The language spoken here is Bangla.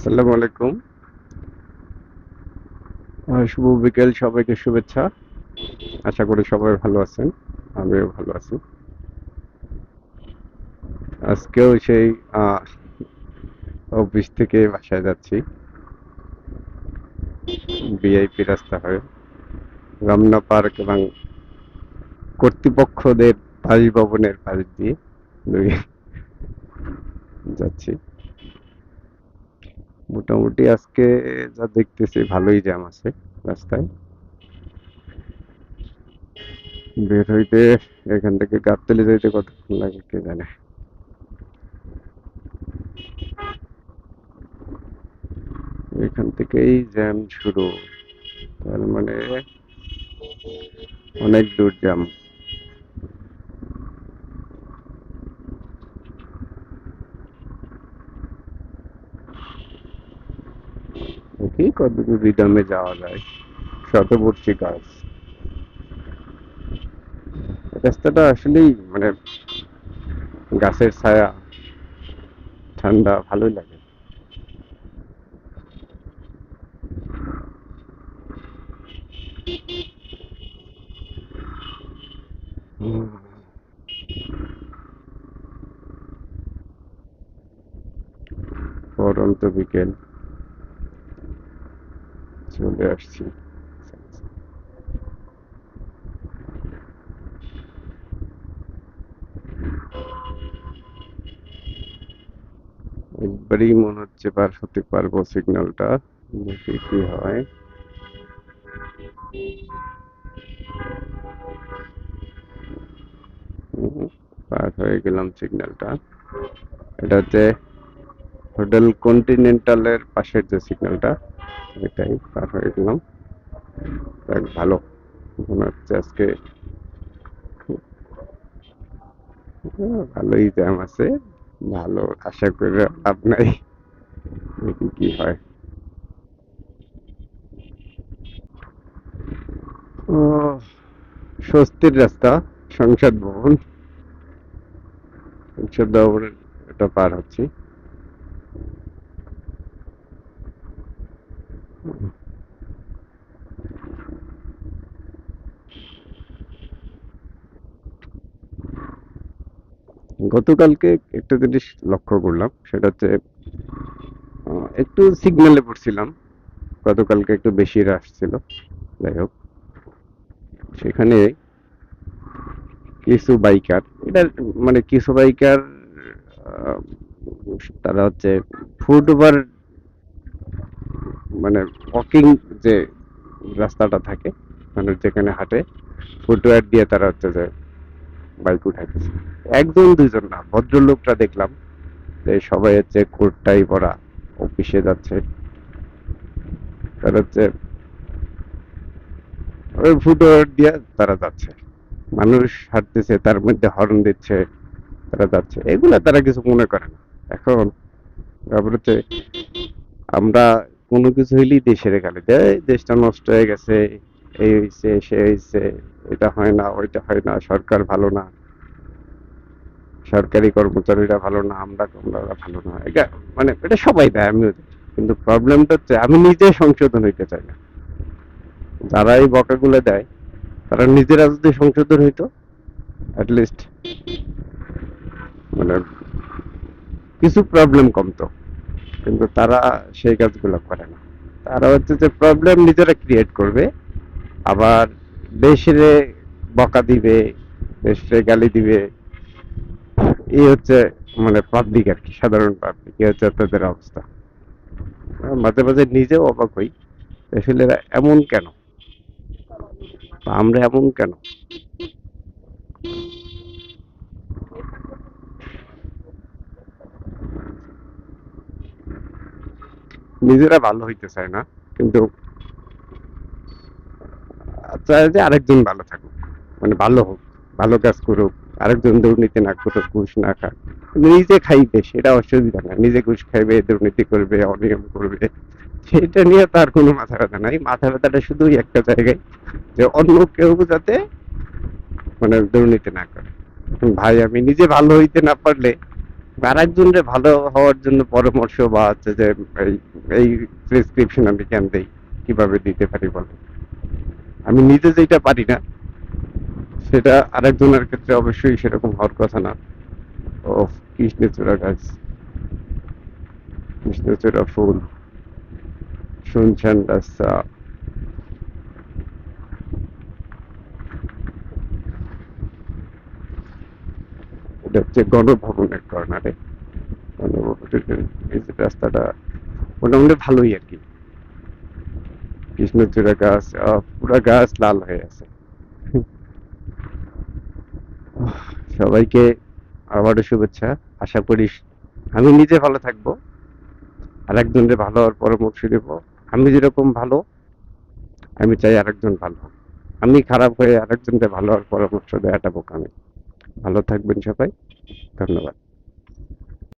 আসসালামু আলাইকুম। শুভ বিকেল, সবাইকে শুভেচ্ছা। আশা করি সবাই ভালো আছেন। আমিও ভালো আছি। আজকেও সেই আহ, অফিস থেকে বাসায় যাচ্ছি ভিআইপি রাস্তা হয়ে রমনা পার্ক এবং কর্তৃপক্ষদের বাসভবনের পাশ দিয়ে দুই যাচ্ছি। মোটামুটি আজকে যা দেখতেছি ভালোই জ্যাম আছে রাস্তায়। বের হইতে এখান থেকে গাবতলী যাইতে কতক্ষণ লাগে কে জানে। এখান থেকেই জ্যাম শুরু, তার মানে অনেক দূর জ্যাম। দেখি কতদূর রিদমে যাওয়া যায়। শতবর্ষী গাছ, রাস্তাটা আসলেই মানে গাছের ছায়া, ঠান্ডা, ভালোই লাগে। হুম, পরন্ত বিকেল, চলে আসছি। একবারই মনে হচ্ছে পার হতে পারবো সিগন্যালটা, দেখি কি হয়। হুম, পার হয়ে গেলাম সিগন্যালটা। এটা হচ্ছে হোটেল কন্টিনেন্টালের পাশের যে সিগন্যালটা, এটাই পার হয়ে গেলাম। যাক, ভালো মনে হচ্ছে আজকে। ভালোই জ্যাম আছে, ভালো আশা করে লাভ নাই, দেখি কি হয়। ও, স্বস্তির রাস্তা, সংসদ ভবন। সংসদ ভবনের এটা পার হচ্ছি। গতকালকে একটা জিনিস লক্ষ্য করলাম, সেটা হচ্ছে একটু সিগন্যালে পড়ছিলাম। গতকালকে একটু বেশি রাশ ছিল। যাই হোক, সেখানে কিছু বাইকার, এটা মানে কিছু বাইকার আহ, তারা হচ্ছে ফুট ওভার, মানে ওয়াকিং যে রাস্তাটা থাকে, মানে যেখানে হাঁটে, ফুটওভার দিয়ে তারা হচ্ছে যে বাইক উঠাইতেছে। একজন দুইজন না, ভদ্রলোকরা দেখলাম যে সবাই হচ্ছে কোট টাই পরা, অফিসে যাচ্ছে। তারা হচ্ছে ওই ফুটওভার দিয়ে তারা যাচ্ছে, মানুষ হাঁটতেছে তার মধ্যে হর্ন দিচ্ছে, তারা যাচ্ছে, এগুলা তারা কিছু মনে করে না। এখন তারপর হচ্ছে আমরা কোনো কিছু হইলেই দেশের গালি দেয়, দেশটা নষ্ট হয়ে গেছে, এই হইছে সে হইছে, এটা হয় না ওইটা হয় না, সরকার ভালো না, সরকারি কর্মচারীরা ভালো না, আমরা ভালো না, এটা মানে এটা সবাই দেয়, আমিও দিই। কিন্তু প্রবলেমটা হচ্ছে আমি নিজে সংশোধন হইতে চাই না। যারা এই বকাগুলো দেয় তারা নিজেরা যদি সংশোধন হইতো, অ্যাটলিস্ট মানে কিছু প্রবলেম কমতো। কিন্তু তারা সেই কাজগুলো করে না। তারা হচ্ছে যে প্রবলেম নিজেরা ক্রিয়েট করবে, আবার দেশরে বকা দিবে, দেশরে গালি দিবে। এই হচ্ছে মানে পাবলিক আর কি, সাধারণ পাবলিক, এই হচ্ছে তাদের অবস্থা। মাঝে মাঝে নিজেও অবাক হই, আসলে এরা এমন কেন, বা আমরা এমন কেন। নিজেরা ভালো হইতে চায় না, কিন্তু চায় যে আরেকজন ভালো থাকুক, মানে ভালো হোক, ভালো কাজ করুক, আরেকজন দুর্নীতি না করুক, ঘুষ না খাক। নিজে খাইবে সেটা অসুবিধা না, নিজে ঘুষ খাইবে, দুর্নীতি করবে, অনিয়ম করবে, সেটা নিয়ে তার কোনো মাথা ব্যথা নাই। মাথা ব্যথাটা শুধুই একটা জায়গায়, যে অন্য কেউ যাতে মানে দুর্নীতি না করে। ভাই, আমি নিজে ভালো হইতে না পারলে আরেকজনের ভালো হওয়ার জন্য পরামর্শ বা হচ্ছে যে এই এই প্রেসক্রিপশন আমি কেন দেই, কিভাবে দিতে পারি বলেন? আমি নিজে যেটা পারি না সেটা আরেকজনের ক্ষেত্রে অবশ্যই সেরকম হওয়ার কথা না। ও, কৃষ্ণচূড়া গাছ, কৃষ্ণচূড়া ফুল, শুনশান রাস্তা। এটা হচ্ছে গণভবনের কর্নারে। গণভবনের এই যে রাস্তাটা মোটামুটি ভালোই আর কি। কৃষ্ণচূড়া গাছ, পুরা গাছ লাল হয়ে আছে। সবাইকে আবারও শুভেচ্ছা। আশা করি আমি নিজে ভালো থাকবো, আরেকজনের ভালো হওয়ার পরামর্শ দেব। আমি যেরকম ভালো, আমি চাই আরেকজন ভালো হোক। আমি খারাপ হয়ে আরেকজনকে ভালো হওয়ার পরামর্শ দেওয়াটা বোকামি। ভালো থাকবেন সবাই। ধন্যবাদ।